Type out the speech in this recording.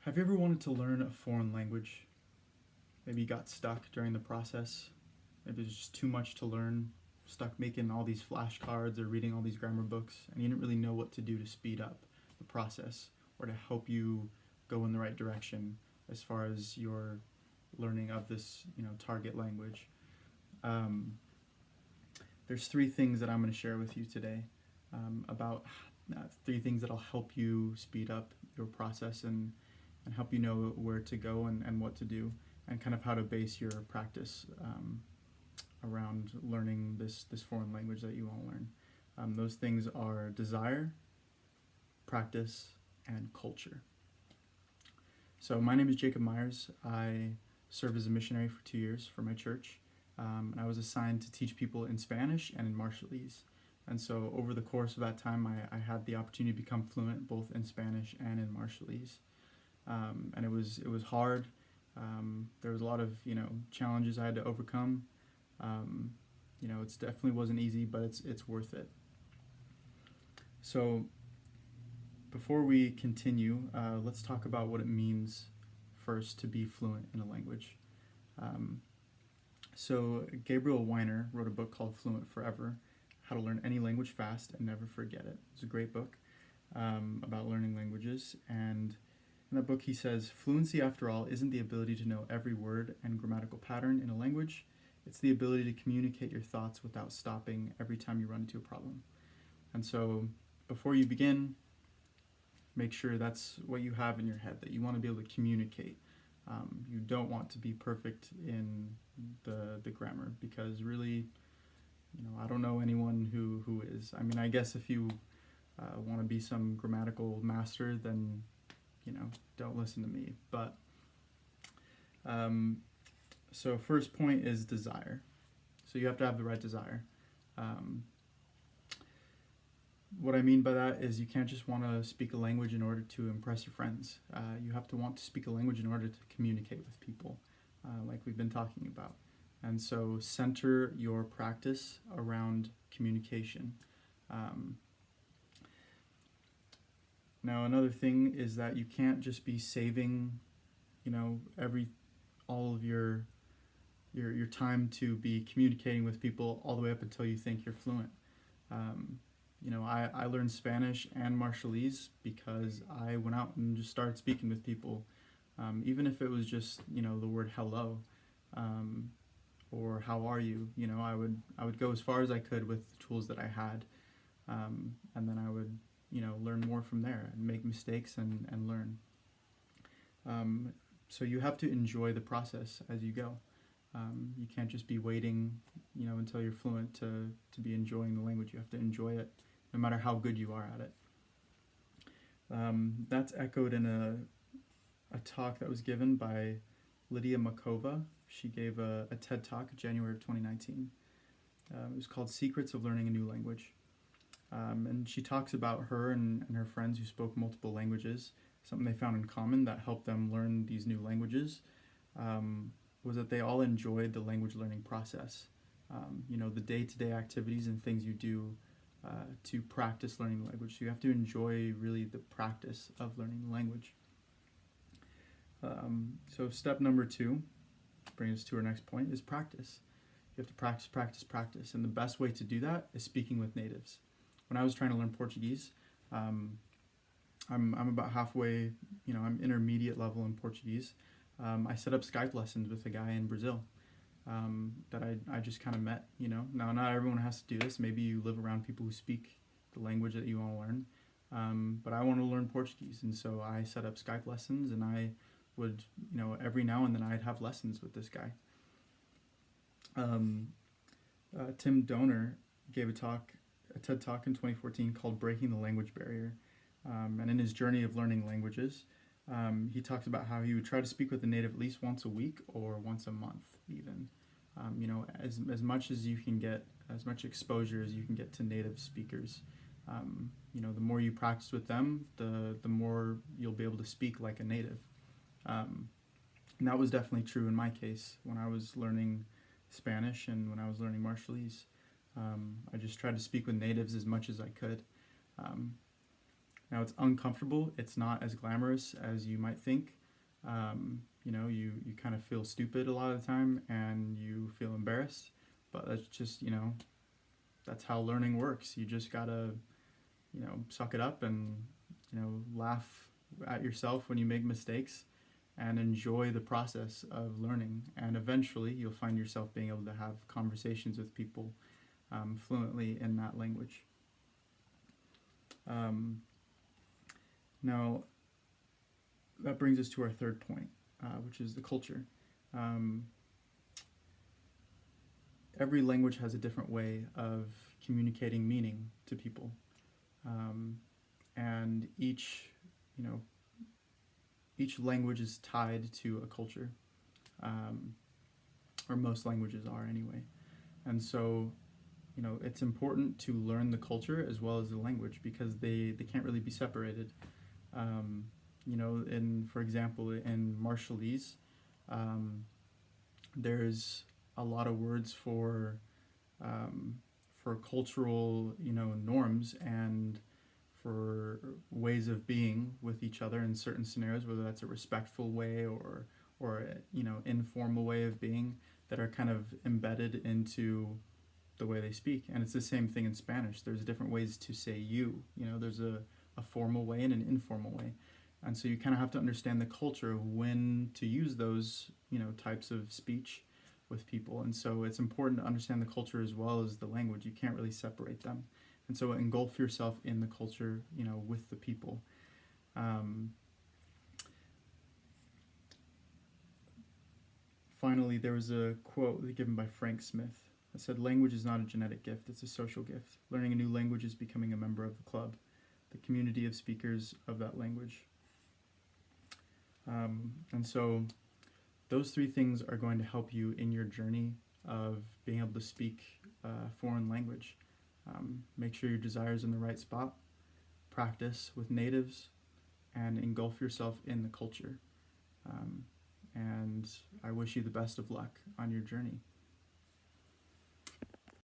Have you ever wanted to learn a foreign language? Maybe you got stuck during the process. Maybe there's just too much to learn, stuck making all these flashcards or reading all these grammar books, and you didn't really know what to do to speed up the process or to help you go in the right direction as far as your learning of this, target language. Um, there's three things that I'm going to share with you today about three things that'll help you speed up your process and help you know where to go and what to do and kind of how to base your practice around learning this foreign language that you want to learn. Those things are desire, practice, and culture. So my name is Jacob Myers. I served as a missionary for 2 years for my church, and I was assigned to teach people in Spanish and in Marshallese. And so over the course of that time, I had the opportunity to become fluent both in Spanish and in Marshallese. And it was hard. There was a lot of challenges I had to overcome. It definitely wasn't easy, but it's worth it. So before we continue, let's talk about what it means first to be fluent in a language. So Gabriel Weiner wrote a book called Fluent Forever: How to Learn Any Language Fast and Never Forget It. It's a great book about learning languages, and in that book he says, fluency after all isn't the ability to know every word and grammatical pattern in a language, it's the ability to communicate your thoughts without stopping every time you run into a problem. And so before you begin, make sure that's what you have in your head, that you want to be able to communicate. You don't want to be perfect in the grammar, because really, I don't know anyone who is. I mean, I guess if you want to be some grammatical master, then don't listen to me. But so first point is desire. So you have to have the right desire. What I mean by that is you can't just want to speak a language in order to impress your friends. You have to want to speak a language in order to communicate with people, like we've been talking about. And so center your practice around communication. Now another thing is that you can't just be saving, all of your time to be communicating with people all the way up until you think you're fluent. I learned Spanish and Marshallese because I went out and just started speaking with people, even if it was just the word hello, or how are you. I would go as far as I could with the tools that I had, and then I would learn more from there and make mistakes and learn. So you have to enjoy the process as you go. You can't just be waiting, until you're fluent to be enjoying the language. You have to enjoy it, no matter how good you are at it. That's echoed in a talk that was given by Lydia Makova. She gave a TED Talk in January of 2019. It was called Secrets of Learning a New Language. And she talks about her and her friends who spoke multiple languages. Something they found in common that helped them learn these new languages was that they all enjoyed the language learning process. The day-to-day activities and things you do to practice learning the language. So you have to enjoy really the practice of learning the language. So step number 2, brings us to our next point, is practice. You have to practice, practice, practice. And the best way to do that is speaking with natives. When I was trying to learn Portuguese, I'm about halfway, I'm intermediate level in Portuguese. I set up Skype lessons with a guy in Brazil that I just kind of met, Now, not everyone has to do this. Maybe you live around people who speak the language that you want to learn. But I want to learn Portuguese, and so I set up Skype lessons, and I would, every now and then I'd have lessons with this guy. Tim Donner gave a TED Talk in 2014 called Breaking the Language Barrier. And in his journey of learning languages, he talks about how he would try to speak with a native at least once a week or once a month even. As much as you can get, as much exposure as you can get to native speakers. The more you practice with them, the more you'll be able to speak like a native. And that was definitely true in my case when I was learning Spanish and when I was learning Marshallese. I just tried to speak with natives as much as I could. Now, it's uncomfortable. It's not as glamorous as you might think. You kind of feel stupid a lot of the time and you feel embarrassed. But that's just, that's how learning works. You just gotta, suck it up and, laugh at yourself when you make mistakes and enjoy the process of learning. And eventually you'll find yourself being able to have conversations with people fluently in that language. Now, that brings us to our third point, which is the culture. Um, every language has a different way of communicating meaning to people, and you know, each language is tied to a culture, um, or most languages are anyway. And so, it's important to learn the culture as well as the language because they can't really be separated. Um, for example, in Marshallese, um, there's a lot of words um, for cultural, norms and for ways of being with each other in certain scenarios, whether that's a respectful way or informal way of being that are kind of embedded into the way they speak. And it's the same thing in Spanish. There's different ways to say you. There's a formal way and an informal way. And so you kind of have to understand the culture of when to use those, types of speech with people. And so it's important to understand the culture as well as the language. You can't really separate them. And so engulf yourself in the culture, with the people. Um, Finally, there was a quote given by Frank Smith that said, "Language is not a genetic gift, it's a social gift. Learning a new language is becoming a member of the club, the community of speakers of that language." And so those three things are going to help you in your journey of being able to speak a foreign language. Make sure your desire is in the right spot, practice with natives, and engulf yourself in the culture. And I wish you the best of luck on your journey.